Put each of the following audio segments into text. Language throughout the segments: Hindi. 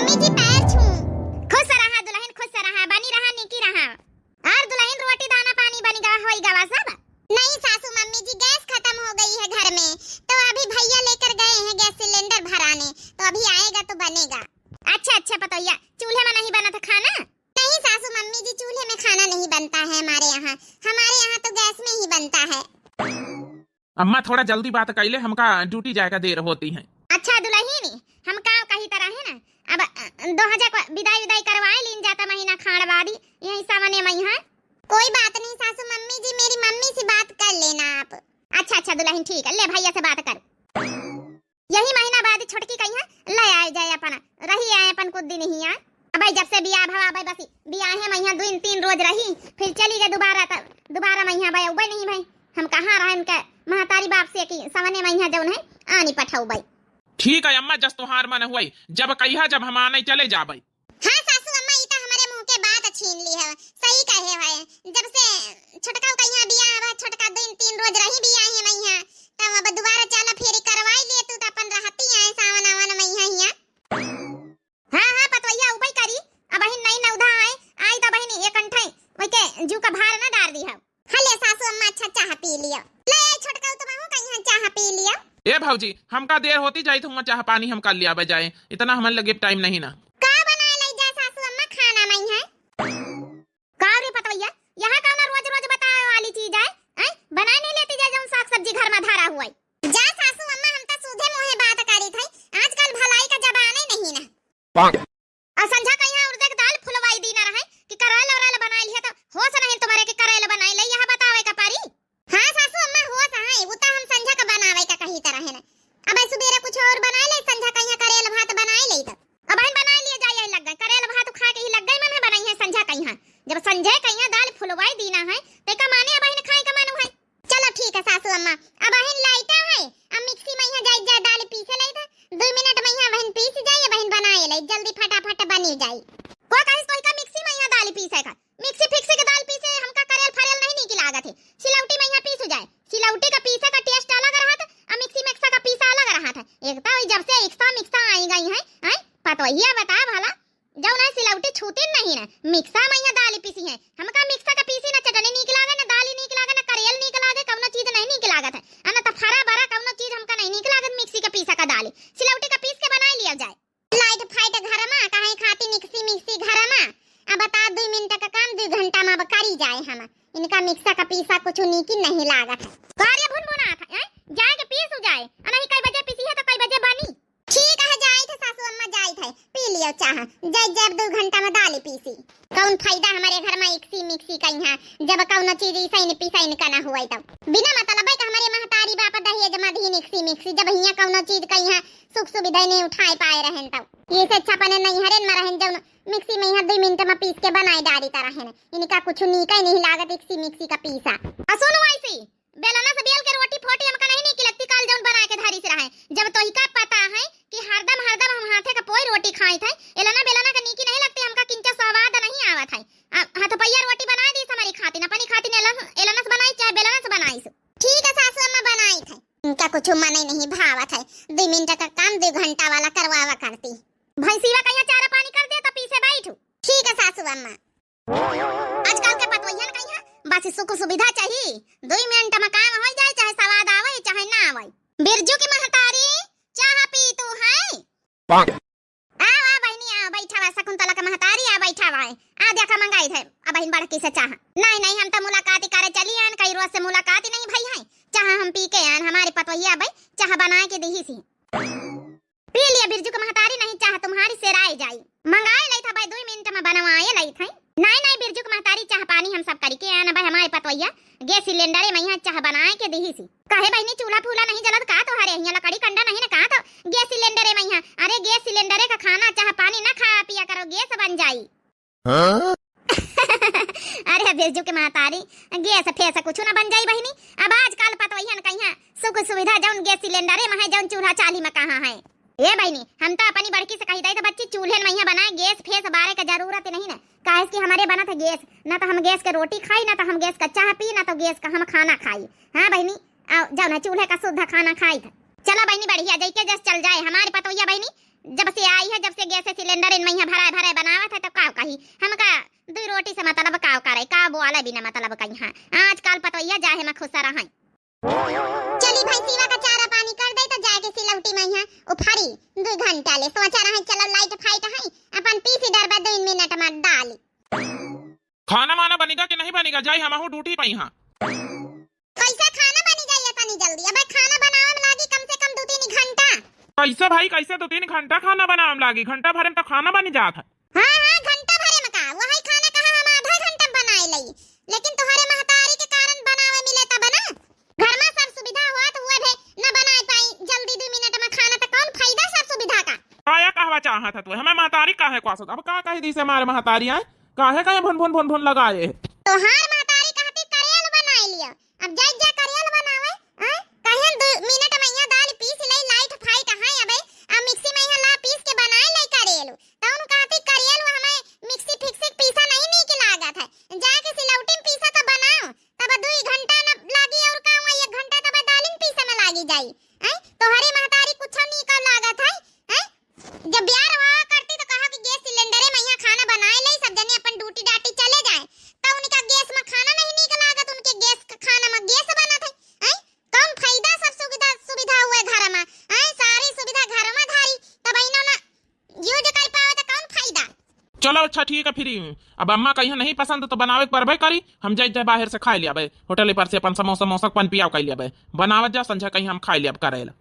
मम्मी जी पैर छू। खुश रहा दुल्हन, खुश रहा, बनी रहा, निकी रहा। और दुल्हन रोटी दाना पानी बनी गवा होई गवा सब। नहीं सासू मम्मी जी, गैस खत्म हो गई है घर में, तो अभी भैया लेकर गए हैं गैस सिलेंडर भराने, तो अभी आएगा तो बनेगा। अच्छा पतोया, चूल्हे में नहीं बना था खाना? नहीं सासू मम्मी जी, चूल्हे में खाना नहीं बनता है हमारे यहाँ तो गैस में ही बनता है। अम्मा थोड़ा जल्दी बात कैले, हमका ड्यूटी जाएगा, देर होती है। अच्छा दुल्हन, हम काम कही तरह है ना, अब 2000 को विदाई करवाए, लीन जाता महीना खाड़वादी यही सामने महीना। कोई बात नहीं सासू मम्मी जी, मेरी मम्मी से बात कर लेना आप। अच्छा दुल्हन ठीक है, ले भैया से बात कर। यही महीना बाद छोटकी कहीं ले आए जाए अपन, रही आए अपन कुछ दिन ही। अब जब से बियाह भवा भाई, बस बियाह है महीना 2-3 रोज रही, फिर चली गई दोबारा महीना भाई उबे नहीं भाई। हम कहाँ रहे उनके महतारी बाप से कि सामने महीना जौन है आनी पठाऊ भाई। ठीक है अम्मा, जस तोहार मन हुई, जब कहिया जब हम आने चले जाबई। हाँ सासू अम्मा, ई तो हमारे मुंह के बात छीन ली है, सही कहे है। जब से छोटका कहिया बियाह है, छोटका 2-3 रोज रही बियाह है महीना, तब अब दोबारा चला फेरी करवाई ले तू, तो अपन रहती है सावन आवन महीना हिया। हाँ पतोया उबई करी, अब ही नई नौधा आई तो बहनी एक अंठे ओई के जू का भार ना डाल दी है। हले सासू अम्मा अच्छा चाह पी लियो, ले छोटका तो मैं कहीं चाह पी लियो। ए भौजी, हमका देर होती जाई तो चाह पानी हम कर लिया बजाए, इतना हमारे लगे टाइम नहीं ना। का बनाए लाई जा सासू अम्मा खाना में है? का रे पतोया, यहाँ का ना रोज बताए वाली चीज है, बनाए नहीं लेती जा, जौन साग सब्जी घर में धारा हुआ है। जा सासू अम्मा, हम तो सीधे मुंह बात करी थई, आजकल भलाई का जमाना नहीं ना। और संझा कहिया उड़द के दाल फुलवाई दी ना रहे कि करेला बनाई लिया, तो होश नहीं तुम्हारे के करेला बनाई ले, यहाँ बतावे का पारी। हाँ सासू अम्मा होश है, वो तो हम संझा का बनावे का कही तरह है ना। अब सुबेरे कुछ और बना ले, संझा कहिया करेला भात बनाई ले, तो अब हम बना लिया जाए, यही लग गए करेला भात खा के ही लग गई, मन बनाई है संझा कहिया। जब संझे कहिया दाल फुलवाई दी ना है, ते का माने अब हम खाए का मानो है। चलो ठीक है सासू अम्मा, अब हम लाइटा है, अब मिक्सी में यहाँ जाए दाल पीसे ले, 2 मिनट में यहाँ बहन पीस जाए, बहन बनाए ले, जल्दी फटाफट बनी जाए। को कहिस तो का मिक्सी में यहाँ दाल पीसे का, मिक्सी फिक्सी के दाल पीसे हमका करेल फरेल नहीं निक लागत है। सिलौटी में यहाँ पीस जाए, सिलौटी का पीसे का टेस्ट अलग रहा था, और मिक्सी में का पीसा अलग रहा था। एक तो जब से मिक्सा आई गई है पतोहिया बता भला, जब ना सिलौटी छूती नहीं ना, मिक्सा में यहाँ दाल पीसी है, हमका मिक्सा का पीसी ना चटनी निक लागे, ना दाल निक लागे, ना करेल निक लागे, कौनो चीज नहीं निक लागत है, ना तो फरा बरा कौनो चीज हमका नहीं निक लागत। मिक्सी का पीसा का दाल सिलौटी का पीस के बना लिया जाए। लाइट फाइट घर में काहे खाती मिक्सी घर में, अब बता 2 मिनट का काम 2 घंटा में अब करी जाए। हम इनका मिक्सा का पीसा कुछ निक नहीं लागत है। कार्य भुनभुना था जाए के पीस हो जाए, नहीं कई बजे पीसी है तो कई बजे बनी। ठीक है जाए थे सासू अम्मा, जाए थे पी लियो चाह, जब 2 घंटा में दाल पीसी। कौन फायदा हमारे घर में मिक्सी का यहाँ, जब कौन चीज सही पीसा इनका ना हुआ, तब बिना मतलब है हमारे महतारी बाप दहेज में दी मिक्सी, जब यहाँ कौन चीज का यहाँ सुख सुविधा नहीं उठाए पाए रहन, तब ये से अच्छा पने नहीं हरेन में रहन, जब मिक्सी में यहाँ 2 मिनट में पीस के बनाए डाली तरह है, इनका कुछ नीका नहीं लागत मिक्सी का पीसा। सुनो ऐसी बेलना से बेल के रोटी फोटी हमका नहीं निक लगती, कल जौन बना के धारी से रहे, जब तो ही का पता है कि हरदम हम हाथे का पोई रोटी खाई थे, एलना बेलना का नीकी नहीं लगती, हमका किंचा स्वाद नहीं आवत है। हाथ पैया रोटी बनाई दी हमारी खाती ना, अपनी खाती ने एलना से बनाई चाहे बेलना से बनाई। ठीक है सासू अम्मा बनाई थे, इनका कुछ मन नहीं भावत है, 2 मिनट का काम 2 घंटा वाला करवावा करती। भैंसीवा कहिया चारा पानी कर दे तो पीछे बैठू। ठीक है सासू अम्मा। आजकल के पतोहियन कहिया बस सुख सुविधा चाहिए, 2 मिनट में काम हो जाए, चाहे स्वाद आवे चाहे ना आवे। बिरजू की महतारी चाह पी तू है? आ बहनी आ बैठा हुआ, शकुंतला का महतारी आ बैठा हुआ है, आ देखा मंगाई थे अब बहन बड़की से चाह। नहीं हम तो मुलाकात करे चली आन, कई रोज से मुलाकात ही नहीं भई है, चाह हम पी के आन, हमारे पतोहिया भाई चाह बना के दी सी। पी लिया बिरजू की महतारी, नहीं चाह तुम्हारी सेराई जाई, मंगाए लाई था भाई 2 मिनट में बनवाए लाई थे। नहीं बिरजू की महतारी चाह पानी हम सब करके आना भाई, हमारे पतोहिया गैस सिलेंडर में यहाँ चाह बनाए के दी सी। कहे बहनी चूल्हा फूला नहीं जलत का, तो हरे यहाँ लकड़ी कंडा नहीं ना का, तो गैस सिलेंडर में यहाँ, अरे गैस सिलेंडर का खाना चाह पानी ना खा पिया करो, गैस बन जाई। अरे बिरजू के महतारी गैस फेस कुछ ना बन जाई बहनी, अब आजकल पतोहियन कहिया सुख सुविधा जौन गैस सिलेंडर में है, जौन चूल्हा चाली में कहाँ है। ये बहनी हम तो अपनी बड़की से कही तो बच्ची चूल्हे में यहाँ बनाए, गैस फेस बारे का जरूरत नहीं ना, काहे कि हमारे बना था गैस, ना तो हम गैस के रोटी खाई, ना तो हम गैस का चाह पी, ना तो गैस का हम खाना खाई। हाँ बहनी जाओ ना चूल्हे का शुद्ध खाना खाई था। चलो बहनी बढ़िया जाइए जस चल जाए, हमारे पतोहिया बहनी जब से आई है, जब से गैस सिलेंडर इन मैया भराए भराए बनावत है, तो का कही हमका दो रोटी से मतलब का करे का बोला बिना मतलब कहीं। हाँ आजकल पतोइया जाहे में खुश रहा। चली भाई सीवा का चारा पानी कर दे तो जाके सिलौटी मैया उफारी 2 घंटा ले सोचा रहा चलो लाइट फाइट है अपन पीसी डरबा 2 मिनट में डाली। खाना वाना बनेगा कि नहीं बनेगा? जाई हम ड्यूटी पे यहाँ। कैसा खाना बनी जाइए तनी जल्दी? अब खाना बनावे में लागी कम से कम 2-3 घंटा। कैसे भाई कैसे 2-3 घंटा खाना बनावे में लागी? घंटा भरे में तो खाना बन जात है। हां घंटा भरे में का वही खाना कहा हम आधा घंटा बनाए लई, लेकिन तुम्हारे महतारी के कारण बनावे मिले तब ना। घर में सब सुविधा हुआ तो हुए भे न बनाए पाई जल्दी 2 मिनट में खाना, तो कौन फायदा सब सुविधा का? काया कहवा चाहत है तू? हमें महतारी काहे क्वासत? अब का कही दी से हमारे महतारी है काहे काहे भन भन भन भन लगाए। तो हार महतारी कहती करेल बनाए लिया, अब जाई जा करेल बनावे हैं कहे 2 मिनट में यहाँ दाल पीस लई लाइट फाइट है अबे अब मिक्सी में यहाँ ला पीस के बनाए लई करेल। तो उन कहती करेल हमें मिक्सी फिक्सी पीसा नहीं की लागत है, जाके सिलौटी में पीसा तो बनाओ तब 2 घंटा न लागी और का 1 घंटा तब दालिन पीसा में लागी जाई हैं। तो हरी महतारी कुछ नहीं का लागत है हैं। जब ब्याह हुआ करती तो कहा कि गैस सिलेंडर में यहाँ खाना बनाए ले सब जने अपन ड्यूटी डाटी चले जाए, तो उनका गैस में खाना नहीं निक लागत, उनके गैस का खाना में गैस बनत है हैं। कौन फायदा सब सुविधा हुए घर में हैं, सारी सुविधा घर में धारी तब इनो ना यूज कर पावे तो कौन फायदा? चलो अच्छा ठीक है फिर अब अम्मा कहीं नहीं पसंद तो बनावे परबे करी, हम जाए बाहर से खाई लिया होटल पर से अपन समोसा मोसा पन पिया कई लिया बनावत जा संझा कहीं हम खाई लिया करेला।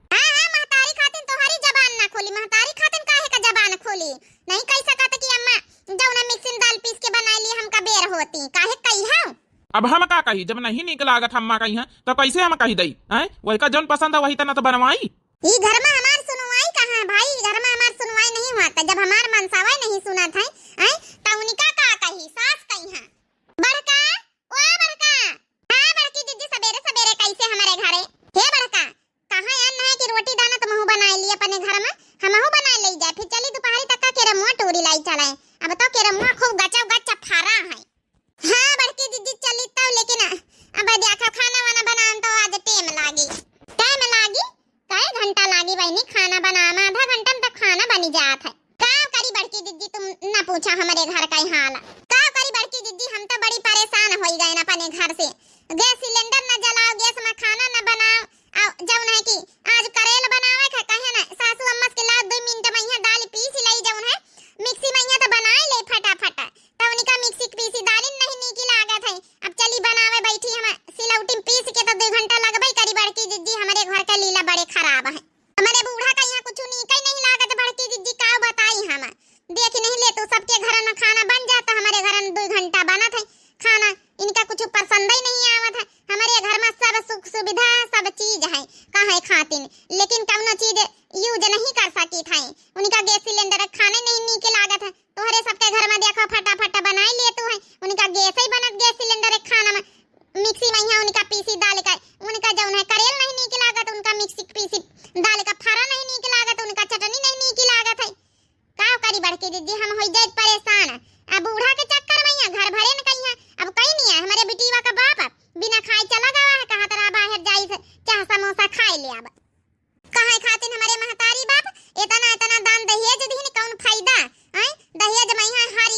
महतारी खातिन तोहरी जबान ना खोली, महतारी खातिन काहे का जबान खोली? नहीं कह सकत कि अम्मा जौना मिक्सी में दाल पीस के बनाई ली हमका बेर होती काहे कही हां। अब हम का कही जब नहीं निक लागत अम्मा कही है तो कैसे हम कही दई हैं? वही का जौन पसंद है वही तना तो बनवाई। ई घर में हमार सुनवाई कहां भाई? घर में हमार सुनवाई नहीं होता, जब हमार मनसावा नहीं सुनत है हैं त उनका का कही सास कही हां। बड़का ओ बड़का हां बड़की दीदी सवेरे सवेरे कैसे हमारे घरे हे बड़का कहां अन्न है कि रोटी दाना तुम बनाए लिए अपने घर में हमहु बनाए ले जाए, फिर चली दोपहरी तक के रमुआ टोरी लाई चलाए। अब तो के रमुआ खूब गच्चा फारा है। हां बड़की दीदी चली तब, लेकिन अब देखा खाना वाना बनान तो आज टाइम लागी कई घंटा लागी बहनी खाना बनाना, आधा घंटा में तो खाना बनी जात है। का करी बड़की दीदी तुम ना पूछा हमारे घर का हाल का करी बड़की दीदी, हम तो बड़ी परेशान हो गए ना अपने घर से। गैस सिलेंडर न जलाओ, गैस में खाना न बनाओ, जौन है कि आज करेल बनावे का कहे ना सासू अम्मा के लाद 2 मिनट में यहाँ दाल पीस लाई, जौन है मिक्सी में यहाँ तो बनाए ले फटाफट, तब उनका मिक्सी पीसी दालिन नहीं नीकी लागत है। अब चली बनावे बैठी हम सिलौटी पीस के तो 2 घंटा लगबे करी बड़की दीदी, हमारे घर का लीला बड़े खराब है। हमारे बूढ़ा का यहाँ कुछ नीक नहीं लागत बड़की दीदी का बताई हम देख नहीं ले तो सबके घर में खाना बन जाता, हमारे घर में 2 घंटा बनत है खाना, इनका कुछ पसंद ही नहीं आवत है। हमारे घर में सब सुख सुविधा सब चीज है काहे खातिन, लेकिन कौनो चीज यूज नहीं कर सकी थे, उनका गैस सिलेंडर खाने नहीं नीक लागत है। तोहरे सबके घर में देखो फटाफट बनाई ले तू है, उनका गैस ही बनत गैस सिलेंडर खाना में मिक्सी में यहाँ उनका पीसी दाल का उनका जौन है करेल नहीं नीक लागत, उनका मिक्सी पीसी दाल का फरा नहीं नीक लागत, उनका चटनी नहीं नीक लागत है। का करी बड़की दीदी हम हो जाए परेशान, अब बूढ़ा के चक्कर में यहाँ घर भरे न कहीं अब कहीं नहीं है। हमारे बिटिया का बाप बिना खाए चला गया है, कहा तरा बाहर जाई चाह समोसा खाए ले, अब कहे खातिन हमारे महतारी बाप इतना दान दहेज दीन कौन फायदा हैं? दहेज में यहाँ हर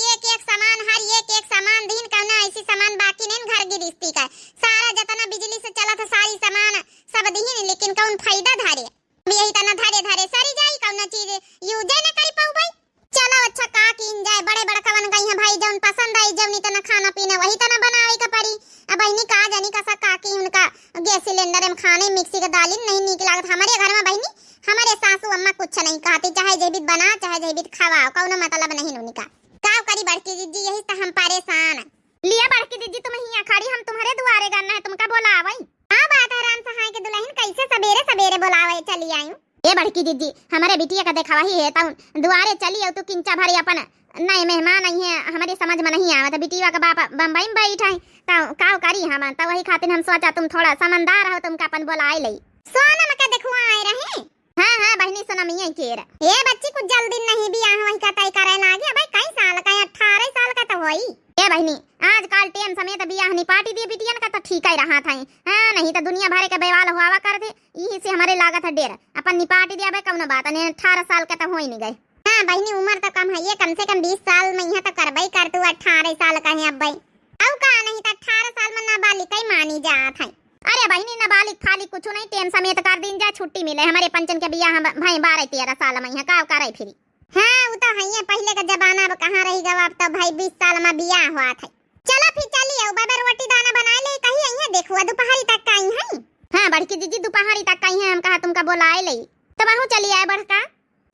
एक सामान दीन कौन ऐसी सामान बाकी नहीं घर गिरस्ती का, सारा जतना बिजली से चला था सारी सामान सब दीन, लेकिन कौन फायदा धारे यही तना धारे सारी जाई कौन चीज यूज न कर पाऊ भाई। चलो अच्छा का किन जाए बड़े बड़का बन गई है भाई, जौन पसंद आई जौन इतना खाना पीना वही तना बनावे का पड़ी। अब बहनी का जानी का का की उनका गैस सिलेंडर में खाने मिक्सी का दालिन नहीं निक लागत। हमारे घर में बहनी हमारे सासू अम्मा कुछ नहीं कहती, चाहे जेबित बना चाहे जेबित खवाओ, कौनो मतलब नहीं उनका। का करी बड़की दीदी यही तो हम परेशान। लिया बड़की दीदी तुम यहाँ खड़ी, हम तुम्हारे दुआरे करना है, तुमका बोलावे। हां बात है राम सहाय के दुल्हन कैसे सवेरे सवेरे बोलावे चली आई। ए बड़की दीदी हमारे बिटिया का देखा ही है, तो दुआरे चली हो तो किंचा भरी अपन नए मेहमान आई है, हमारे समझ में नहीं आवत। बिटिया का बाप बम्बई में बैठा है तो का करी हम, तो वही खातिर हम सोचा तुम थोड़ा समझदार हो, तुमका अपन बोलाए ले। सोनम के देखवा आए रहे। हां बहनी सोनम यही केर ए बच्ची कुछ जल्दी नहीं बियाह वही का तय करे लागे भाई, कई साल का 18 साल का तो होई। ए बहनी आजकल टेम समेत बियाह निपाटी दिए बिटियन का तो ठीक ही रहा था। हां नहीं तो दुनिया भर के बेवाल हुआ कर दे, यही से हमारे लागत है डेर अपन निपाटी दिया बे कौन बात नहीं 18 साल का तो हो ही नहीं गए। हां बहनी उम्र तो कम है, ये कम से कम 20 साल में यहां तो करबई कर तू 18 साल का है अब भाई औ का नहीं तो 18 साल में नाबालिग ही मानी जात है। अरे बहनी नाबालिग फाली कुछ नहीं, टेम समेत कर दिन जा छुट्टी मिले हमारे पंचन के बियाह भाई 12-13 साल में यहां का करे फिर। हां वो तो है पहले का जमाना अब कहां रही गवा, अब तो भाई 20 साल में बियाह हुआ था। चलो फिर चलिए बाबा रोटी दाना बना ले कहीं यहां देखो दोपहरी तक का ही है। हां बड़की दीदी दोपहरी तक का ही है, हम कहा तुमका बुलाए ले तो वहां चली आए बड़का।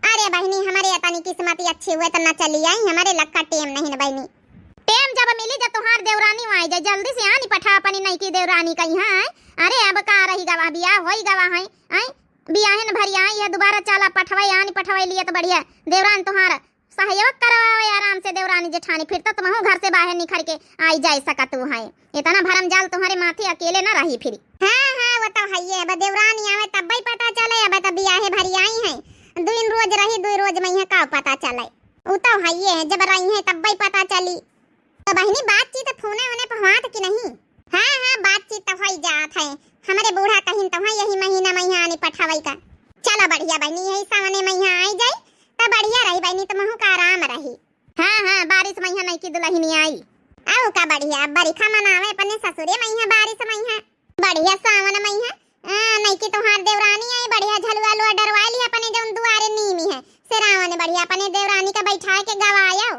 अरे बहनी हमारे इतनी किस्मत अच्छी हुए तो ना चली आई, हमारे लक्का टेम नहीं न बहनी। टेम जब मिली जब तुहार देवरानी आई जाए जल्दी से आनी पठा अपनी नई की देवरानी कहीं है। अरे अब का रही गवा बियाह होई गवा है आई बियाह न भरिया है दोबारा चला पठवाई आनी पठवाई लिए तो बढ़िया देवरान तुहार सहयोग करवावे आराम से देवरानी जेठानी, फिर तो तुम घर से बाहर निकल के आई जा सका तू है, इतना भरम जाल तुम्हारे माथे अकेले ना रही फिर। हां हां वो तो है अब देवरानी आवे तब ही पता चले, अब तो बियाह भरी आई है दिन रोज रही 2 रोज में यहां का पता चले, वो तो है जब रही है तब ही पता चली। तो बहनी बातचीत फोने होने पर हुआ कि नहीं? हां हां बातचीत तो हो जात है, हमारे बूढ़ा कहीं तो यही महीना में यहां आने पठावई का। चलो बढ़िया बहनी यही सावने में यहां आई जाए तो बढ़िया रही बहनी, तुम का आराम रही। हां हां बारिश में यहां नहीं की दुल्हनी आई आओ का बढ़िया बरिखा मनावे अपने ससुरे में यहां बारिश में यहां बढ़िया सावन में यहां नहीं की तोहार देवरानी आई बढ़िया झलुआ लुआ डरवा ली अपने जौन दुआरे नीमी है सेरावन बढ़िया अपने देवरानी का बैठा के गवायो।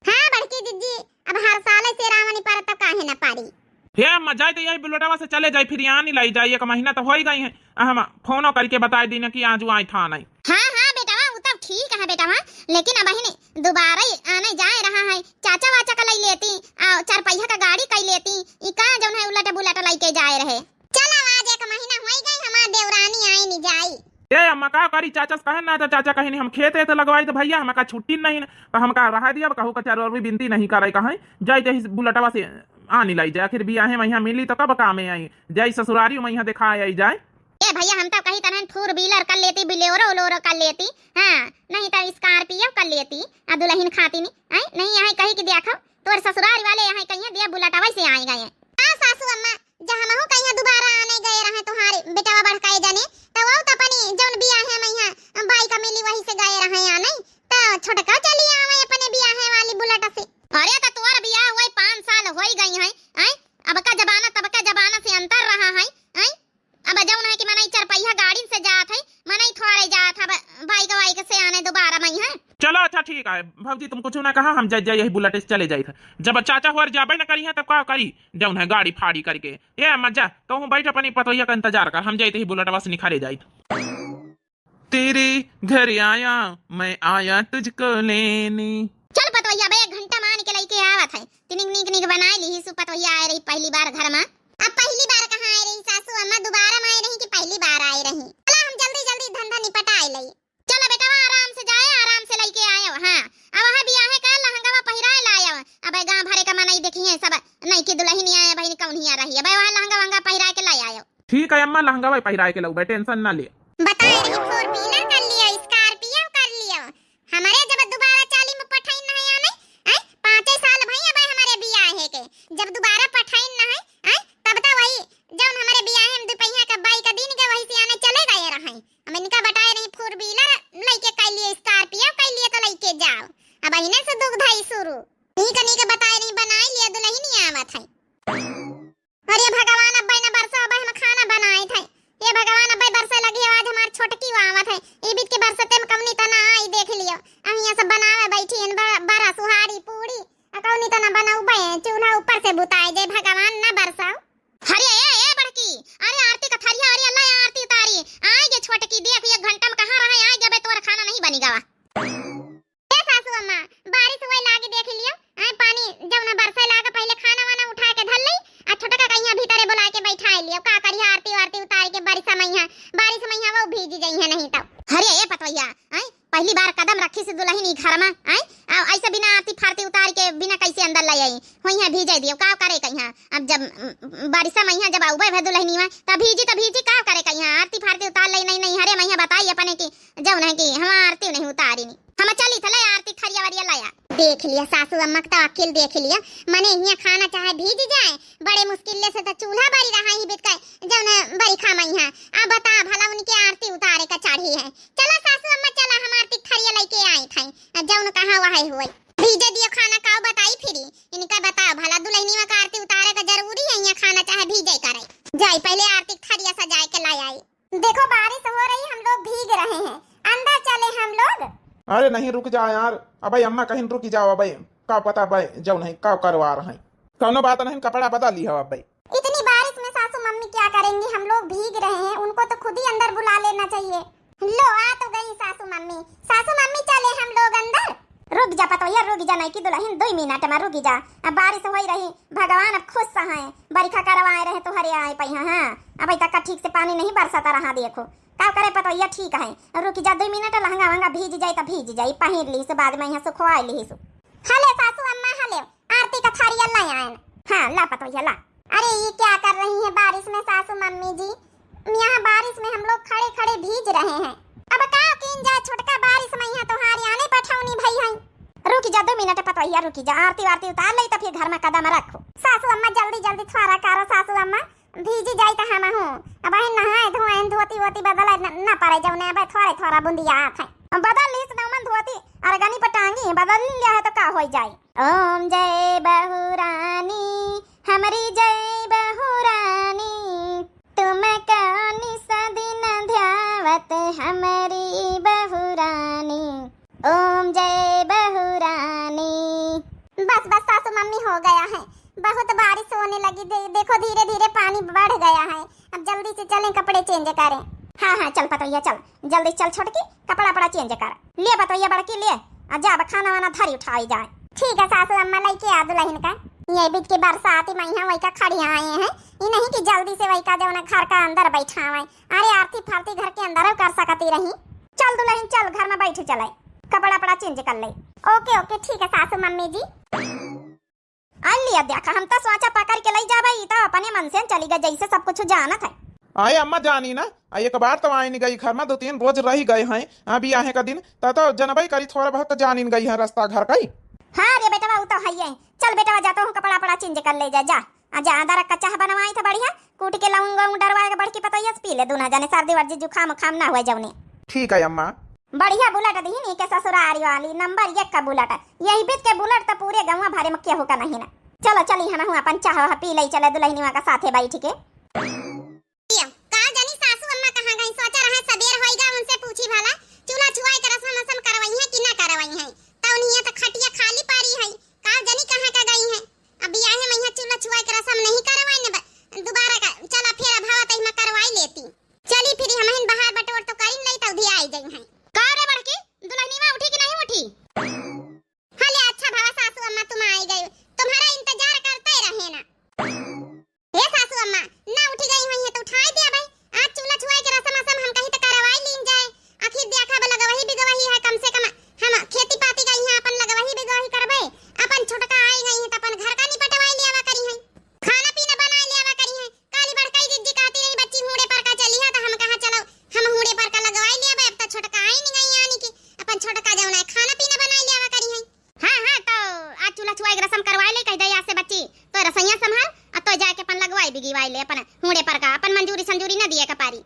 हां बड़की दीदी अब हर साल सेरावनी पर तो काहे ना पारी हे मजा तो यही बुलेटवा से चले जाए फिर यहाँ नहीं लाई जाए, एक महीना तो हो ही गई है, हम फोनो करके बता दी कि आज आई था नहीं। हां हां बेटा वो तो ठीक है बेटा, लेकिन अब बहनी दोबारा आने जाए रहा है चाचा वाचा का लाई लेती और 4 पहिया का गाड़ी कई लेती ई का जौन है उलट बुलेट लाई के जाए रहे। चलो आज एक महीना हो गई हमार देवरानी आई नहीं जाई। ए हम का करी चाचा से कहे ना तो चाचा कहे नहीं हम खेते तो लगवाई तो भैया हम का छुट्टी नहीं तो हम का रहा दिया कहू का 4 और भी बिनती नहीं करे कहे जाई जही बुलेटवा से आनी लाई जाए, आखिर बियाह में यहाँ मिली तो कब काम में आई जाई ससुरारी में यहाँ दिखा आई जाए। ए भैया हम तो कहीं तरह 4 व्हीलर कर लेती बिलेरो उलोरो कर लेती, हां नहीं तो स्कॉर्पियो कर लेती आ दुल्हन खाती नहीं यहाँ कहीं की देखो तोर ससुरारी वाले यहाँ कहीं दिया बुलेटवा से आई गए। हां सासू अम्मा जहां महू कहीं दोबारा आने गए रहे तुम्हारे बेटावा बढ़काए जाने तो वो तो अपनी जौन बियाह है मैं यहाँ बाई का मिली वही से गए रहे या नहीं तो छोटका चली आवे अपने बियाह वाली बुलेट से। अरे तो तोर बियाह हुए 5 साल हो गई है आई अब का जमाना तब का जमाना से अंतर रहा है आई अब जौन है कि मनई 4 पहिया गाड़ी से जात है मनई थोड़े जात है भाई गवाई से आने दोबारा मैं है। चलो अच्छा ठीक है भौजी तुम कुछ ना कहा हम जाए यही बुलेट से चले जाए जब चाचा हुआ जाबे न करी है तब का करी जौन है गाड़ी फाड़ी करके ये मजा तो हूँ बैठ अपनी पतोहिया का इंतजार कर हम जाते ही बुलेटवा से निखारे जाए। तेरे घर आया मैं आया तुझको लेने चल पतोहिया बे 1 घंटा मान के लेके आवत है तिनिक निक बनाए ली सु पतोहिया आ रही पहली बार घर में। अब पहली बार कहां आ रही सासू अम्मा दोबारा में आई रही कि पहली बार आई रही? चला हम जल्दी जल्दी धंधा निपटाए लई। चलो बेटा आराम से जाए आराम से लेके आयो। हां अब वहां बियाह का लहंगावा पहिराए लायो अब गांव भरे का मनई देखी है सब नहीं की दुल्हन आया बहन कौन ही आ रही है भाई वहां लहंगा वंगा पहिरा के लाई आयो। ठीक है अम्मा लहंगा भाई पहिराए के लो टेंशन ना ले। बताए रही 4 व्हीलर कर लियो स्कॉर्पियो कर लियो हमारे जब दोबारा चाली में पठाई नहीं आने आई 5 साल भई अब हमारे बियाह के जब दोबारा पठाई ना है आई तब तो वही जौन हमारे बियाह में 2 पहिया का बाई का दिन के वही से आने चले गए रहे। हम इनका बताए रही 4 व्हीलर लेके कर लिए स्कॉर्पियो कर लिए तो लेके जाओ अब इने से दुख धाई शुरू नी के बताए रही बनाई लिए दुल्हन आवत है। अरे भगवान अब ना बरसा अब हम खाना बनाए थे ये भगवान अब बरसा लगी आज हमार छोटकी आवत है ई बीत के बरसते में कमनी तना आई देख लियो हम यहां सब बनावे बैठी हन बड़ा सुहारी पूरी कौनी तना बनाऊ बे चूल्हा ऊपर से बुताए जे भगवान ना बरसाओ। अरे ए बड़की अरे आरती का थरिया अरे अल्लाह आरती उतारी आई गे छोटकी देख 1 घंटा में कहां रहे आई जबे तोर खाना नहीं बनी गवा। ए सासू अम्मा बारिश हुए लागे देख लियो आई पानी जब ना बरसे लागे पहले खाना वाना उठा के धर लई आ छोटका कहिया भीतरे बुला के बैठाए लियो का करिया आरती उतार के बारिश में वो भीज जाई है नहीं तो। अरे ए पतवैया आई पहली बार कदम रखी से दुल्हन ई घर में आई ऐसे बिना आरती फारती उतार के बिना कैसे अंदर ले आई होइया भीजे दियो का करे कहिया अब जब बारिश में जब आउबे भे दुल्हनी में तब भीजी का करे कहिया आरती फारती उतार ले नहीं हरे मैया बताई अपने की जब नहीं की हम आरती नहीं उतारी नहीं हम चली थले आरती खरिया वरिया लाया देख लिया सासू अम्मा का अकेल देख लिया मने यहाँ खाना चाहे भीज जाए बड़े मुश्किल से तो चूल्हा बरी रहा ही बित जौन बरी खामई है। अब बता भला उनके आरती उतारे का चढ़ी है। चला सासू अम्मा चला, हम आरती थरिया लेके आई थे जौन कहां वहां हुई भीजे दियो खाना का बताई फिरी इनका बताओ भला दुल्हनिया का आरती उतारे का जरूरी है या खाना चाहे भीजे करे जाई पहले आरती थरिया सजाए के लाई आई। देखो बारिश हो रही, हम लोग भीग रहे हैं, अंदर चले हम लोग। अरे नहीं रुक जा यार, अबे अम्मा कहीं रुक जाओ अबे, का पता भाई जो नहीं का करवा रहे हैं, कौनो बात नहीं, कपड़ा बदल लिया अबे। इतनी बारिश में सासू मम्मी क्या करेंगी, हम लोग भीग रहे हैं, उनको तो खुद ही अंदर बुला लेना चाहिए। लो आ तो गई सासू मम्मी। सासू मम्मी चले हम लोग अंदर। रुक जा पतोया, रुक जा नहीं की दुल्हन 2 मिनट में रुक जा, अब बारिश हो रही, भगवान अब खुश हैं, बरखा करवाए रहे तो हरे आए पई। हां अब तक ठीक से पानी नहीं बरसाता रहा, देखो का करे पतोया, ठीक है रुक जा 2 मिनट, लहंगा वहंगा भीज जाए तो भीज जाए, पहिर ली से बाद में यहाँ सुखवा ली सु। हले सासू अम्मा हले, आरती का थरिया ला आए। हां ला पतोया ला। अरे ये क्या कर रही है बारिश में सासू मम्मी जी, यहाँ बारिश में हम लोग खड़े खड़े भीज रहे हैं। अब का किन जा छोटका बारिश में यहाँ तोहारी आने पठौनी भई है। रुक जा 2 मिनट पतोया, रुक जा, आरती वारती उतार ले तो फिर घर में कदम रखो। सासू अम्मा जल्दी जल्दी थोड़ा करो सासू अम्मा, भीजी जाई त हम हूं अब नहाए धोए धोती वोती बदल ना पारे जौने अब थोड़ा थोड़ा बुंदिया आथे बदल ली तो मन धोती अरगनी पटांगी बदल लिया है तो का हो जाए। ओम जय बहुरानी हमारी जय बहुरानी, तुम कौनी सदिन ध्यावत हमारी बहुरानी। ओम जय बहुरानी। बस बस सासू मम्मी हो गया है, बहुत बारिश होने लगी, देखो धीरे धीरे पानी बढ़ गया है, अब जल्दी से चलें कपड़े चेंज करें। हाँ चल पतोया चल, जल्दी चल छोटकी, कपड़ा पड़ा चेंज कर ले पतोया, बड़की ले जा, खाना वाना धरी उठाई जाए। ठीक है सासू अम्मा लेके आ दुल्हन का, ये बीच के बरसाती मैया वही का खड़ी आए हैं, ये नहीं कि जल्दी से वही का जो ना घर का अंदर बैठावे, अरे आरती फारती घर के अंदर कर सकती रही। चल दुल्हन चल, घर में बैठ चले, कपड़ा पड़ा चेंज कर ले। ओके ओके ठीक है सासू मम्मी जी। लिया देखा, हम तो सोचा पकड़ के ले जाबे, तो अपने मन से चली गई जैसे सब कुछ जानत है। आए अम्मा जानी ना, एक बार तो आई नहीं गई घर में, 2-3 रोज रही गए हैं, अभी आए का दिन तो जनबई करी थोड़ा बहुत तो जानी गई है रास्ता घर का ही। हाँ रे बेटा वो तो है ही, चल बेटा जाता हूँ, कपड़ा पड़ा चेंज कर ले जा जा। अदरक का चाह बनवाई था बढ़िया, कूट के लौंग डरवा के बड़की पतोया पी ले, दोनों जने सर्दी वर्दी जुकाम खाम ना हुए जौने। ठीक है अम्मा। बढ़िया बुलेट दी नहीं के ससुरारी वाली नंबर 1 का बुलेट, यही बीत के बुलेट तो पूरे गाँव भरे में क्या होगा नहीं ना। चलो चली हम अपन चाह पी ले चले दुल्हनिया का साथे बैठ के। का जानी सासू अम्मा कहां गई, सोचा रहा सबेर होइगा उनसे पूछी भला चूल्हा छुआई के रसम मसम करवाई है कि ना करवाई है, तौनिया तो खटिया खाली पारी है, का जानी कहां का गई है। अभी आए हम यहाँ चूल्हा छुआई के रसम नहीं करवाई ने दोबारा का, चला फिर भावत में करवाई लेती। चली फिर हम बाहर बटोर तो करिन नहीं तो उधी आई गई है। का रे बड़की दुल्हनिया उठी कि नहीं उठी? हले अच्छा भावा सासू अम्मा तुम आई गई, तुम्हारा इंतजार करते रहे ना। हे सासू अम्मा ना उठी गई हुई है तो उठाई दिया भाई, आज चूल्हा छुआई के रसम असम हम कहीं तो करवाई लीन जाए, आखिर देखा बा लगवही बिगवही है, कम से कम हम खेती पाती गई है, अपन लगवही बिगवही करबे, अपन छोटका आई गई है तो अपन घर का निपटवाई लियावा करी है, खाना पीना बनाई लियावा करी है। काली बड़काई दीदी कहती रही बच्ची हुड़े पर का चली है तो हम कहा चलो हम हुड़े पर का लगवाई लियावा, अब तो छोटका आई नहीं गई यानी कि अपन छोटका जाऊना है खाना पीना बनाई लियावा करी है। हां तो आज चूल्हा छुआई के रसम करवाई ले, कह दे आज से बच्ची तो रसैया संभाल, तो जाके अपन लगवाई बिगवाई ले अपन हुड़े पर का, अपन मंजूरी संजूरी ना दिए का पारी।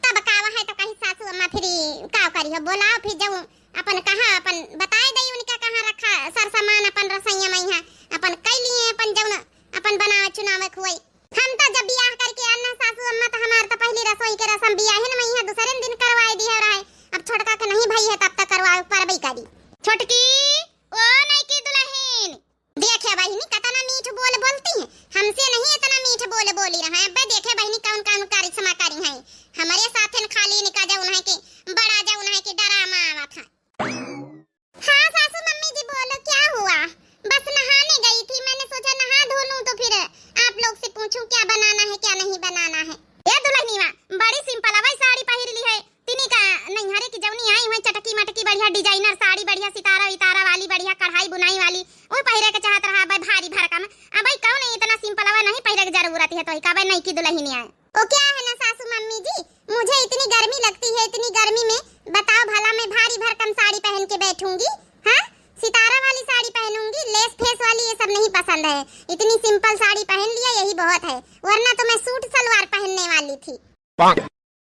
तब कावा है तो कहीं सासू अम्मा फिर का करी हो, बोलाओ फिर जाऊं अपन कहां अपन बताए दई उनका कहां रखा सर सामान अपन रसैया मैया अपन कई लिए अपन जाऊं अपन बना चुनाव खुई। हम तो जब बियाह करके आना सासू अम्मा तो हमार तो पहली रसोई के रसम बियाह है ना मैया दूसरे दिन करवाई दी है रहा है, अब छोटका के नहीं भई है तब तक करवाए परबई करी। छोटकी ओ नहीं की दुल्हन देखे बहिनी कतना मीठ बोल बोलती है, हमसे नहीं इतना मीठ बोल बोली रहा है। बे देखे बहिनी कौन कौन कारी समाकारी है, हमारे साथ खाली निका जाऊन है कि बड़ा जाऊन है कि डरामा आवा था। हाँ सासू मम्मी जी बोलो क्या हुआ? बस नहाने गई थी, मैंने सोचा नहा धो लूं तो फिर आप लोग से पूछूं क्या बनाना है क्या नहीं बनाना है। ये दुल्हनिया बड़ी सिंपल है साड़ी पहन ली है, तिनी का नैहरे की जवनी आई हुई चटकी मटकी बढ़िया डिजाइनर साड़ी, बढ़िया सितारा वितारा वाली, बढ़िया कढ़ाई बुनाई वाली, वो पहरे के चाहत रहा भाई भारी भरकम। अब भाई कौन इतना सिंपल है नहीं पहरे की जरूरत है तो का भाई नहीं की दुल्हनिया है। ओ क्या है ना सासू मम्मी जी, मुझे इतनी गर्मी लगती है, इतनी गर्मी में बताओ भला मैं भारी भरकम साड़ी पहन के बैठूंगी? हां सितारा वाली साड़ी पहनूंगी, लेस फेस वाली ये सब नहीं पसंद है। इतनी सिंपल साड़ी पहन लिया यही बहुत है, वरना तो मैं सूट सलवार पहनने वाली थी।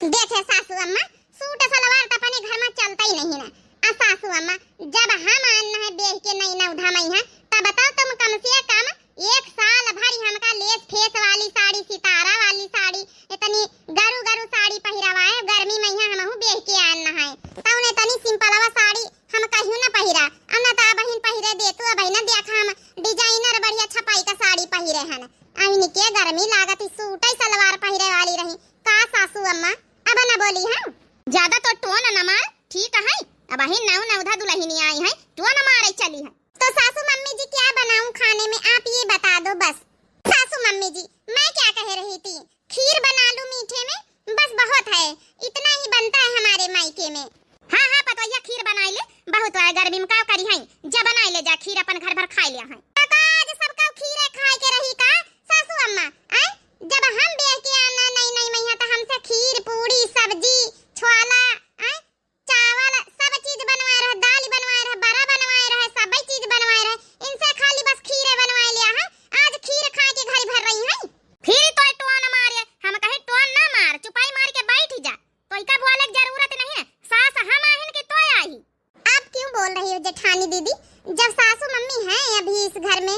देखे सासू अम्मा, सूट सलवार तो अपने घर में चलता ही नहीं ना। सासू अम्मा, जब हम आना है बेच के नहीं ना उठा मई है, तब बताओ तुम कम से कम 1 साल भरी हमका लेस फेस वाली साड़ी, सितारा वाली साड़ी, इतनी गरु गरु साड़ी पहिरावा है। गर्मी में यहाँ हमहू बेच के आना है, तो उन्हें तनी सिंपलवा साड़ी हम कहियो ना पहिरा। अन्ना ता बहिन पहिरे दे तू अब ना देखा हम डिजाइनर बढ़िया छपाई का साड़ी पहिरे हन। अहिन के गर्मी लागत सूट सलवार पहिरे वाली रही का सासू अम्मा। अब ना बोली हम ज्यादा तो टोन न मार, ठीक है? अब अहिन नौ नौधा दुल्हनी आई है, टोन मारे चली है। तो सासू मम्मी जी क्या बनाऊं खाने में, आप ये बता दो बस। सासू मम्मी जी, मैं क्या कह रही थी, खीर बना लूं मीठे में, बस बहुत है, इतना ही बनता है हमारे मायके में। हाँ हाँ पतोहिया खीर बनाई ले, बहुत है गर्मी में का करी है, जब बनाई ले जा खीर अपन घर भर खाई लिया है। तो आज सबका खीर खाए के रही का सासू अम्मा? आए जब हम बेच के आना नहीं नहीं मैया तो हमसे खीर पूरी सब्जी छोला चावल सब चीज बनवाए रहे, दाल बनवाए रहे, बड़ा बनवाए रहे, सब चीज बनवाए रहे, इनसे खाली बस खीरे बनवाए लिया है। आज खीर खा के घर भर रही है। फिर तो टोन मारे, हम कहे टोन ना मार, चुपाई मार के बैठ जा, तो इका बोले की जरूरत नहीं है। सास हम आहिन के तो आई। आप क्यों बोल रही हो जेठानी दीदी, जब सासू मम्मी है अभी इस घर में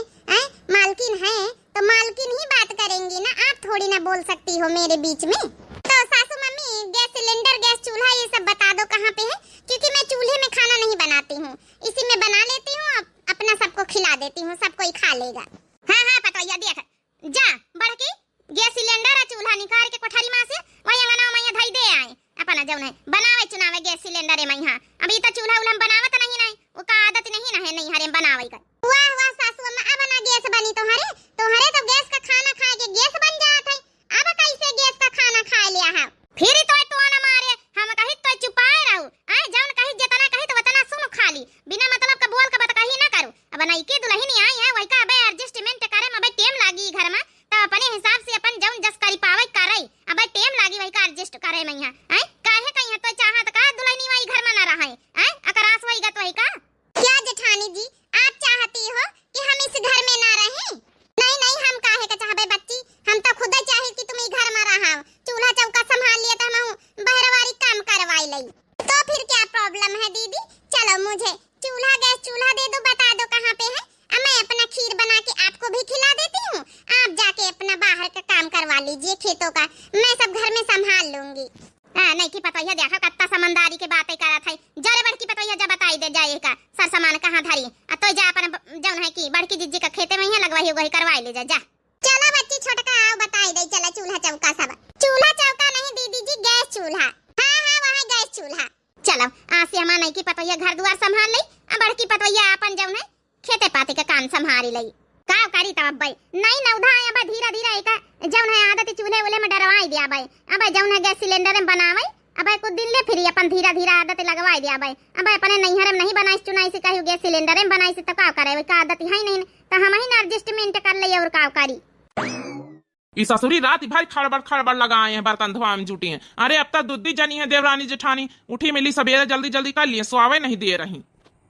मालकिन है तो मालकिन ही बात करेंगी ना, आप थोड़ी ना बोल सकती हो मेरे बीच में। तो सासू मम्मी गैस सिलेंडर गैस चूल्हा ये सब बता दो कहाँ पे है, क्योंकि मैं चूल्हे में खाना नहीं बनाती हूँ, इसी में बना लेती हूँ, अपना सबको खिला देती हूँ, सब कोई खा लेगा। हाँ हाँ पतोहिया देख जा बढ़ के गैस सिलेंडर और चूल्हा निकाल के कोठरी में से वही अंगना में धई दे आए अपना जौन है बनावे चुनावे गैस सिलेंडर में। यहाँ अभी तो चूल्हा उल्हा बनावत नहीं ना, वो का आदत नहीं ना है नहीं हरे बनावे का। वाह वाह सासू अम्मा, अब ना गैस बनी तुम्हारे तो गैस का खाना खा के गैस बन जात है, अब कैसे गैस का खाना खा लिया है? फिर तो टोन मारे, हम कहि तो चुपाए रहू, आए जौन कहि जितना कहि तो उतना सुन खाली, बिना मतलब का बोल के बात कहि ना करू। अब नहीं के दुल्हनी आई है वही का अबे एडजस्टमेंट करे में अबे टाइम लागी घर में, तो अपने हिसाब से अपन जौन जस करी पावे करे, अबे टाइम लागी वही का एडजस्ट करे में। यहाँ आए काहे कहि तो चाहत का दुल्हनी वही घर में ना रहे, आए अकरास वही गत वही का। क्या जेठानी जी आप चाहती हो कि हम इस घर में ना रहें? नहीं नहीं, हम काहे का चाहबे बच्ची, हम तो खुद चाहे कि तुम घर में रहो, चूल्हा चौका संभाल लिया तो हम बहरवारी काम करवाई लई, तो फिर क्या प्रॉब्लम है दीदी? चलो मुझे चूल्हा गैस चूल्हा दे दो, बता दो कहाँ पे है, मैं अपना खीर बना के आपको भी खिला देती हूँ, आप जाके अपना बाहर का काम करवा लीजिए खेतों का, मैं सब घर में संभाल लूंगी। नहीं की पतोहिया देखा कत्ता समझदारी के बातें करत है, जरे बड़की पतोहिया जब बताई दे जाए का सर सामान कहाँ धरी, तो जा अपन जौन है की बड़की जिज्जी का खेते में ही लगवाई वही करवाई ले जा। चलो बच्ची छोटका आओ बताई दे, चला चूल्हा चौका सब, चूल्हा चौका नहीं दीदी जी गैस चूल्हा, हाँ हाँ वहाँ गैस चूल्हा। चलो आज से हमारा नहीं की पतोहिया घर द्वार संभाल लई, बड़की पतोहिया अपन जौन है खेते पाते का काम संभाल लई। का करी तब भाई नहीं नौधा अब धीरे धीरे एक जौन है आदत चूल्हे उले में डरवाई दिया भाई, अब जौन है गैस सिलेंडर में बनावे, अब कुछ दिन ले फिर अपन धीरे धीरे आदत लगवाई दिया भाई। अब अपने नैहर में नहीं बनाई चुनाई से कहियो गैस सिलेंडर में बनाई से तो का करे, का आदत है नहीं तो हम ही एडजस्टमेंट कर ले और का करी। ई ससुरी रात भर खड़बड़ लगाए हैं, बर्तन धोआ में जुटी हैं। अरे अब तक दुद्दी जनी है देवरानी जेठानी, उठी मिली सवेरे जल्दी जल्दी कर लिए, सोआवे नहीं दे रही,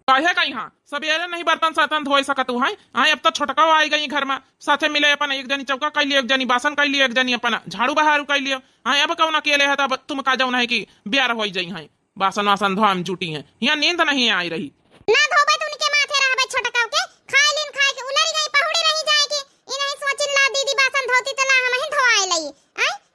कहे कहीं हाँ सवेरे नहीं बर्तन सर्तन धोए सकत है। हाँ अब तो छोटका आई गई घर में, साथे मिले अपन एक जनी चौका कर लिए, एक जनी बासन कर लिए, एक जनी अपन झाड़ू बहारू कर लियो। हाँ अब कौन अकेले है तब तुम का जौन है कि ब्याह हो जाई है, बासन वासन धोआ में जुटी है, यहाँ नींद नहीं आई रही। ना धोबे तो उनके माथे रहबे छोटका के, खाए लेन खाए के उलरी गई पहुड़ी रही जाए के, इ नहीं सोचिन ला दीदी बासन धोती तो ला हम ही धोआई लई।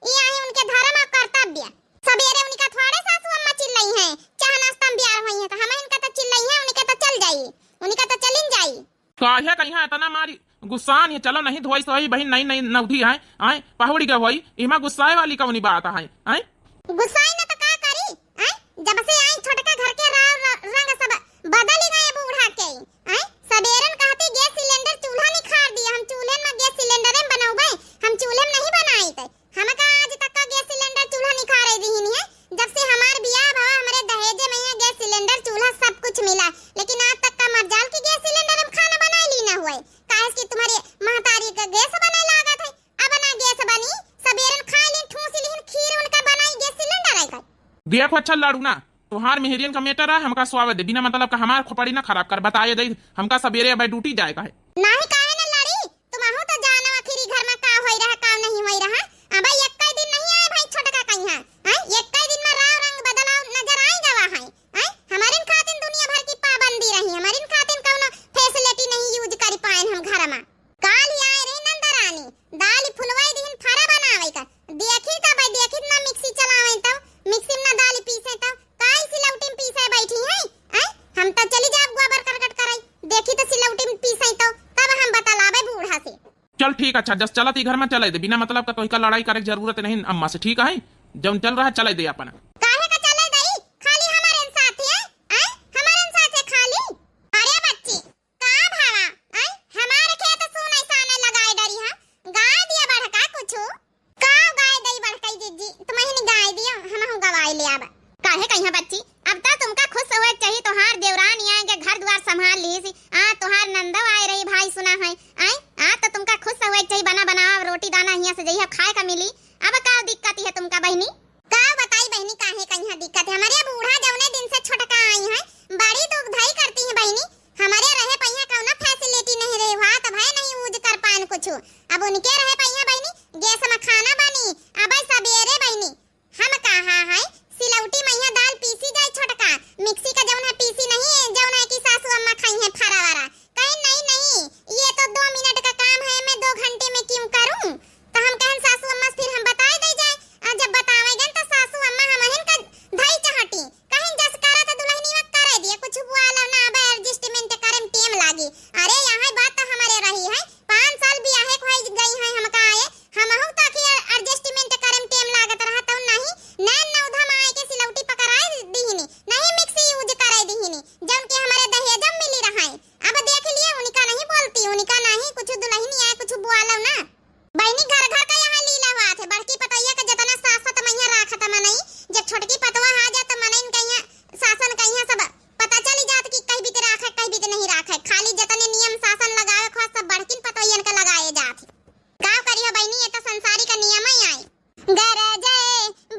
ई आई उनके धर्म और कर्तव्य, सवेरे उनका थोड़े सासू अम्मा चिल्लाई है, चाह नाश्ता में ब्याह हुई है तो हम इनका तो चिल्लाई है, उनके तो चल जाई, उनका तो चलिन जाई। काहे कहीं इतना मारी गुस्सा नहीं, चलो नहीं धोई सही बहन नहीं नहीं नौधी है, आए पहुड़ी का होई, इमा गुस्साए वाली कौन बात है? आए गुस्साई ना तो का करी, जब से आई छोटका घर के रंग सब बदल ही गए बूढ़ा के। सवेरन कहते गैस सिलेंडर चूल्हा निखार दिया, हम चूल्हे में गैस सिलेंडर में बनाऊबे, हम चूल्हे में नहीं बनाई थे, हम का आज तक का गैस सिलेंडर चूल्हा निखारे दी नहीं है। जब से हमार बियाह भवा हमारे दहेजे में है गैस सिलेंडर चूल्हा सब कुछ मिला, लेकिन आज तक का मर्जाल की गैस सिलेंडर में खाना बना ली ना हुए, काहे कि तुम्हारे महतारी का गैस बना लागत है। अब ना गैस बनी, सवेरन खा ली ठूस ली खीर उनका बनाई गैस सिलेंडर है का। देखो अच्छा लाड़ू ना तुहार मेहरियन का मेटर है, हमका स्वागत है, बिना मतलब का हमार खोपड़ी ना खराब कर, बताए दे हमका सवेरे अब ड्यूटी जाएगा है। नहीं काहे ना ठीक अच्छा जस चलत ही घर में चले दे बिना मतलब का तो का लड़ाई करे की जरूरत नहीं अम्मा से ठीक है जब चल रहा है चले दे अपन काहे का चले दई खाली हमारे साथ है हैं हमारे साथ है खाली अरे बच्ची का भावा हैं हमारे खेत सुन ऐसा ने लगाए डरी हां गाय दिया बड़का कुछ का गाय दई बड़का जीजी तुम्हें नहीं गाय दिया हम गवाई ले आबा काहे कहिया बच्ची अब तक तुमका खुश होए चाहिए तोहार देवरान आएंगे घर द्वार संभाल ली तोहार नंदव आए रही भाई सुना है आई तो तुमका खुश होए चाहिए बना बनावा रोटी दाना हिया से जइया खाए का मिली अब का दिक्कत है तुमका बहनी का बताई बहनी काहे कहिया दिक्कत है हमारे बूढ़ा जौने दिन से छोटका आई है बड़ी दुखधाई करती है बहनी हमारे रहे पहिया कौना फैसिलिटी नहीं रही हुआ तब है नहीं यूज कर पान कुछ अब उनके रहे पहिया बहनी गैस में खाना बनी अब सबेरे बहनी हम कहा है सिलौटी मैया दाल पीसी जाए छोटका मिक्सी का जौन है पीसी नहीं है जौन है कि सासू अम्मा खाई है फरा वारा कहीं नहीं ये तो 2 मिनट का काम है मैं 2 घंटे में क्यों करूं तो हम कहन सासू अम्मा फिर हम बताए दे जाए जब बतावेगन तो सासू अम्मा हमहन का धई चाहती कहीं जस करा तो दुल्हनी में करे दिए कुछ बुआला ना अब एडजस्टमेंट करम टाइम लागी अरे यहां बात तो हमारे रही है 5 साल बियाहे को गई है हम का आए हम हूं तक एडजस्टमेंट करम टाइम लागत रहा तो नहीं नैन नौधा माए के सिलौटी पकड़ाई दीहिनी नहीं मिक्सी यूज कराई दीहिनी जौन के हमारे दहेजम मिली रहा है अब देख लिए उनका नहीं बोलती उनका नहीं कुछ दुल्हनी आए कुछ बुआला ना बहनी घर घर का यहाँ लीला हुआ थे बड़की पतैया का जतना सासत मैया राखत मनई जब छोटकी पतवा आ जाए तो मनई कहिया शासन कहिया सब पता चली जात कि कहीं भी राखे कहीं भी नहीं राखे खाली जतने नियम शासन लगावे खो सब बड़किन पतैयन का लगाए जात का करियो बहनी ये तो संसारी का नियम ही आई गरजे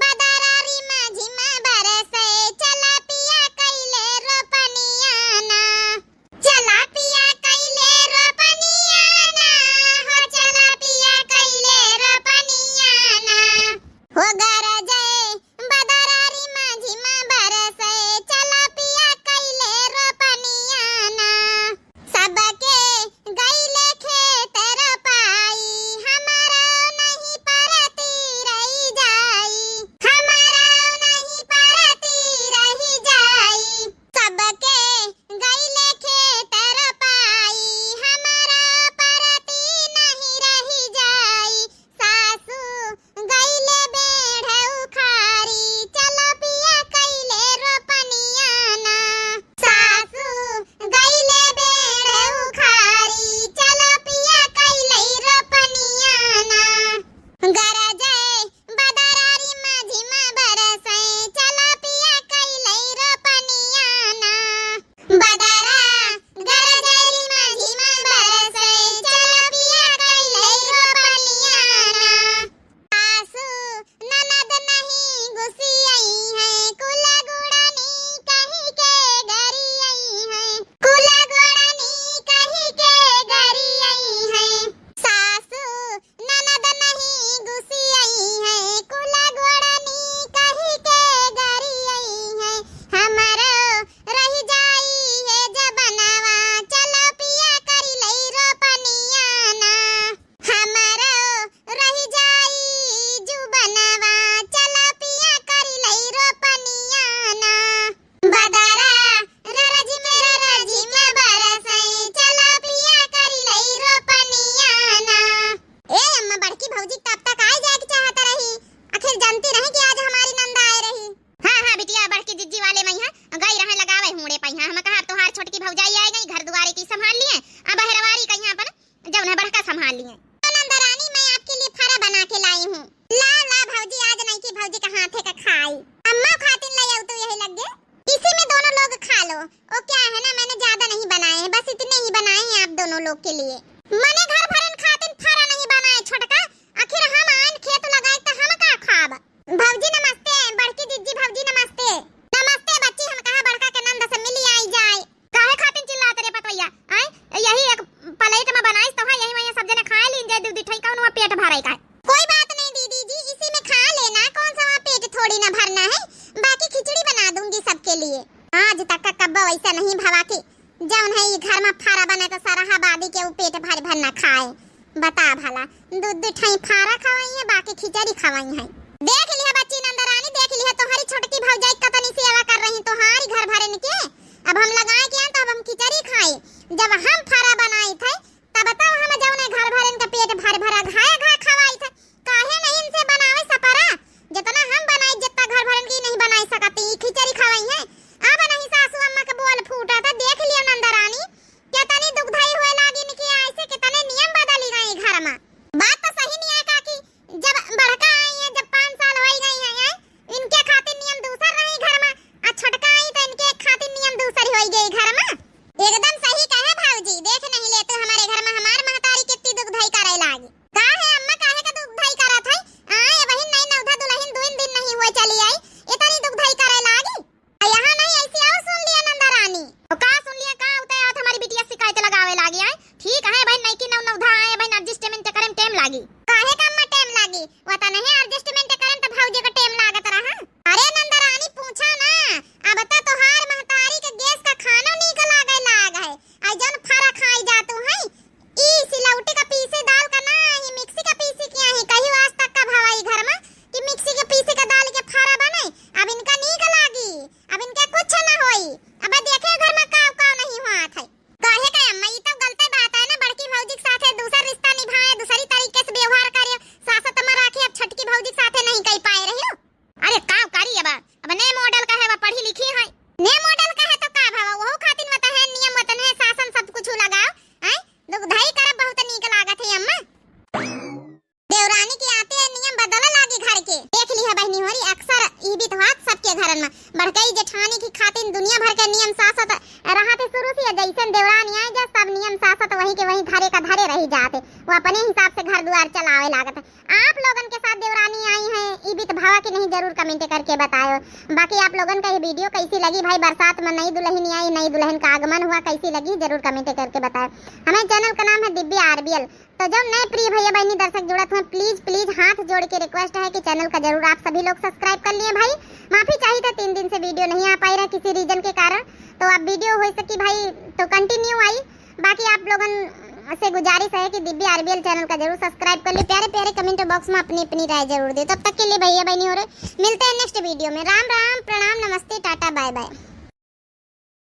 बदरारी माझी में बरसे चला पिया कैले रोपनिया ना चला पिया कैले रोपनिया ना हो चला पिया कैले रोपनिया ना हो गरजे बदरारी माझी में बरसे चला पिया कैले रोपनिया ना सबके गईले खेत रोपाई हमारा नहीं परती रही जाई हमारा नहीं परती रही जाई सबके गईले खेत रोपाई हमारा परती नहीं रही जाई सासू गईले बेढ़ उखारी चलो पिया कैले रोपनिया ना सासू गईले बेढ़ उखारी चलो पिया कैले रोपनिया ना गरजे बदरारी माझी में बरसे चलो पिया कैले रोपनिया ना बदरा गरजेरी माझी में बरसे चलो पिया कैले रोपनिया ना सासू ननद नहीं गुस्सी आई है कुला गुड़ानी कहीं के गरी आई है कुला गुड़ानी कहीं के गरी आई है सासू ननद नहीं गुस्सी आई है कुला गुड़ानी कहीं के गरी आई है हमारो रही जाई है जबनावा चलो पिया करी लई रोपनिया ना हमारो रही जाई जुबनावा चलो पिया करी लई रोपनिया ना बदरा ररजी में बरसे चलो पिया करी लई रोपनिया ना ए अम्मा बड़की भौजी कब तक आ जाए की चाहत रही आखिर जानती रही कि आज हमारी नंदा आए रही हां बिटिया बड़की जिज्जी वाले मैया गई रहे लगावे हुड़े पहिया हम कहा तोहार छोटकी भौजाई आई गई घर दुआरे की संभाल लिए अब बहरवारी कहिया अपन जौन है बड़का संभाल लिए तो नंदा रानी मैं आपके लिए फरा बना के लाई हूं ला भौजी आज नहीं की भौजी का हाथे का खाई अम्मा खातिन ले आऊ तो यही लग गए इसी में दोनों लोग खा लो ओ क्या है ना मैंने ज्यादा नहीं बनाए हैं बस इतने ही बनाए हैं आप दोनों लोग के लिए मने घर भरन खातिन फरा नहीं बनाए छोटका आखिर हम आन खेत लगाए तो हम का खाब भौजी नमस्ते बड़की जिज्जी भौजी नमस्ते नमस्ते बच्ची हम कहा बड़का के नंद से मिली आई जाए काहे खातिन चिल्लाते रे पतवैया आई यही एक प्लेट में बनाई तो है यही वही सब जने खा लीन जाए दूध ठई कौन पेट भराई का कोई बात नहीं दीदी जी इसी में खा लेना कौन सा वहाँ पेट थोड़ी ना भरना है बाकी खिचड़ी बना दूंगी सबके लिए आज तक का कब्बा वैसा नहीं भवा के जौन है ये घर में फारा बने तो सारा हबादी के वो पेट भर ना खाए बता भला दूध ठई फारा खवाई है बाकी खिचड़ी खवाई है देख लिया बच्ची नंदरानी देख लिया तुम्हारी छोटकी भौजाई कतनी सेवा कर रही तुम्हारी घर भरन के अब हम लगाए के तो अब हम खिचड़ी खाए जब हम फारा बनाए थे तब हम जौन घर भरन का पेट भर ठीक है भाई, नहीं कि नौ नौ धा आए भाई, एडजस्टमेंट करे में टाइम लागी। काहे काम में टाइम लागी? वता नहीं एडजस्टमेंट करे त भौजी के टाइम लागत रहा। अरे नंदरानी पूछा ना, अब त तोहार महतारी के गैस का खाना नीक लागे लाग है। आई जन फरा खाई जातू है, ई सिलौटी का पीसे दाल का ना, ये मिक्सी का पीसे किया है। कहियो आज तक का भवाई घर में कि मिक्सी के पीसे का दाल के फरा बने। अब इनका नीक लागी, अब इनके कुछ ना होई। अब देखे घर में काव नहीं हुआ है। काहे का अम्मा, ई तो गलत बात है ना। बड़की भौजी के साथे दूसरा रिश्ता निभाए, दूसरी तरीके से व्यवहार करे, सासत में राखे। अब छटकी भौजी के साथे नहीं कह पाए रही हो। अरे काव करी अब नए मॉडल का है, वह पढ़ी लिखी है। नए मॉडल का है तो का भावा, वो खातिर मत है नियम वतन है, शासन सब कुछ लगाओ हैं। दुगधाई करब बहुत नीक लागत है अम्मा। देवरानी के आते नियम बदला लागी घर के। देख ली है बहनी होरी, अक्सर ई भी तो हाथ सबके घर में बड़कई जेठानी की खातिर दुनिया भर के नियम शासत रहते शुरू से। जैसे देवरानी आए जा, सब नियम शासत वही के वही धरे का धरे रही जाते। वो अपने हिसाब से घर द्वार चलावे लागत है। आप लोगन के साथ देवरानी आई है, ई भी तो भावा की नहीं, जरूर कमेंट करके बताओ। बाकी आप लोगन का ये वीडियो कैसी लगी भाई? बरसात में नई दुल्हन आई, नई दुल्हन का आगमन हुआ, कैसी लगी जरूर कमेंट करके बताओ। हमारे चैनल का नाम है दिव्या आरबीएल। तो जब नए प्रिय भैया बहनी दर्शक जुड़त हुए, प्लीज हाथ जोड़ के रिक्वेस्ट है कि चैनल का जरूर आप सभी लोग सब्सक्राइब कर लिए भाई। माफी चाहिए था 3 दिन से वीडियो नहीं आ पाई रहा किसी रीजन के कारण, तो अब वीडियो हो सकी भाई तो कंटिन्यू आई। बाकी आप लोगन से गुजारिश है कि दिव्या आरबीएल चैनल का जरूर सब्सक्राइब कर ले, प्यारे प्यारे कमेंट बॉक्स में अपनी अपनी राय जरूर दे। तब तक के लिए भैया बहनी हो रहे, मिलते हैं नेक्स्ट वीडियो में। राम राम, प्रणाम, नमस्ते, टाटा, बाय बाय।